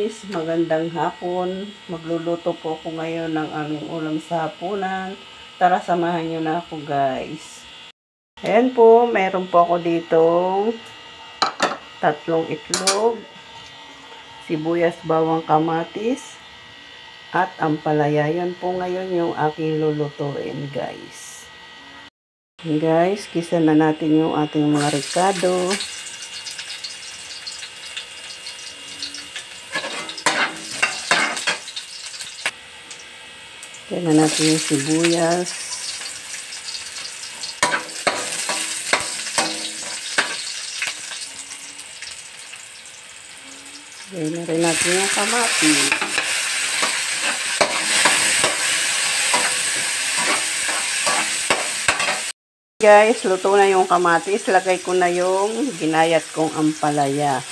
guys, magandang hapon. Magluluto po ako ngayon ng aming ulam sa hapunan. Tara, samahan nyo na ako guys. Ayan po, meron po ako ditong 3 itlog, sibuyas, bawang, kamatis, at ampalaya. Yan po ngayon yung aking lulutuin guys. Guys, gisa na natin yung ating mga ricado. Kaya na natin yung sibuyas. Kaya na rin natin yung kamatis. Guys, luto na yung kamatis. Lagay ko na yung ginayat kong ampalaya.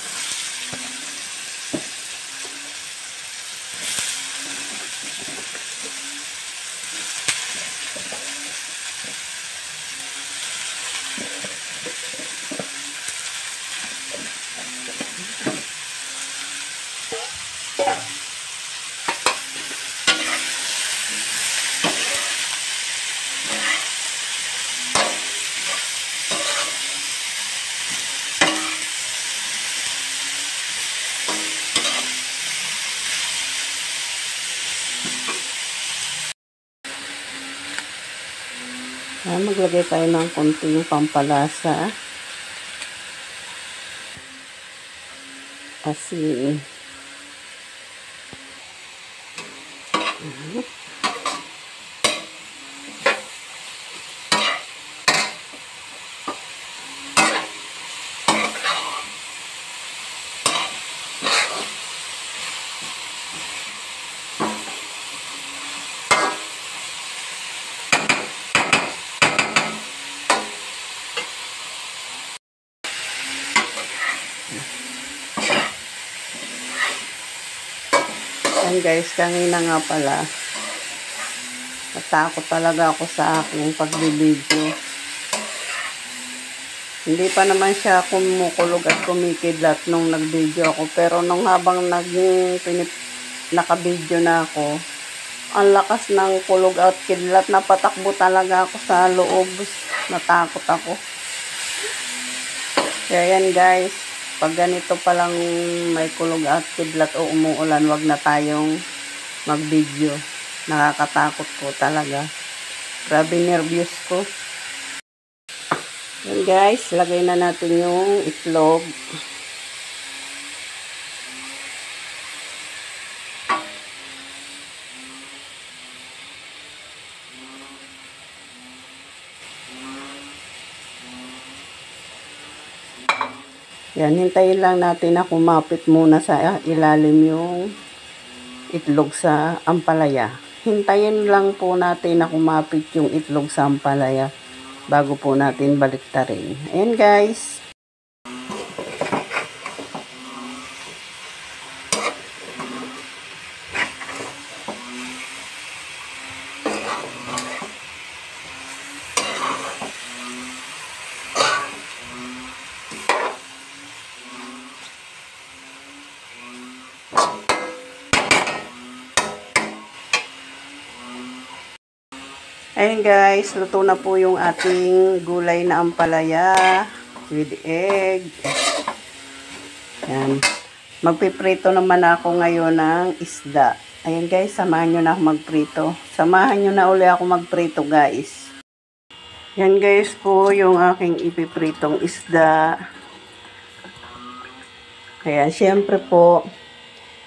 Maglagay tayo ng konting pampalasa. Asin. Yan guys, kanina nga pala natakot talaga ako sa aking pagbibideo. Hindi pa naman siya kumukulog at kumikidlat nung nagvideo ako, pero nung habang nakabideo na ako, ang lakas ng kulog at kidlat, napatakbo talaga ako sa loob. Natakot ako. Kaya yan guys, pag ganito palang may kulog at kidlat o umuulan, wag na tayong mag-video. Nakakatakot ko talaga. Grabe nervyos ko. Yan guys, lagay na natin yung itlog. Yan, hintayin lang natin na kumapit muna sa ilalim yung itlog sa ampalaya. Hintayin lang po natin na kumapit yung itlog sa ampalaya bago po natin baliktarin. Ayan guys. Ayan guys, luto na po yung ating gulay na ampalaya with egg. Ayan. Magpiprito naman ako ngayon ng isda. Ayan guys, samahan nyo na ako magprito. Samahan nyo na uli ako magprito guys. Ayan guys po yung aking ipipritong isda. Kaya syempre po,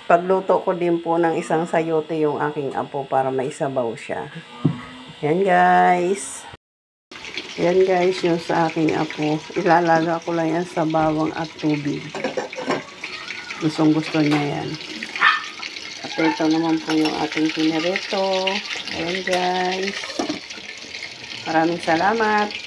pagluto ko din po ng isang sayote yung aking apo para maisabaw siya. Yan guys. Yan guys yung sa aking apo. Ilalaga ko lang yan sa bawang at tubig. Gustong gusto niya yan. At ito naman po yung ating pinirito. Ayan guys. Maraming salamat.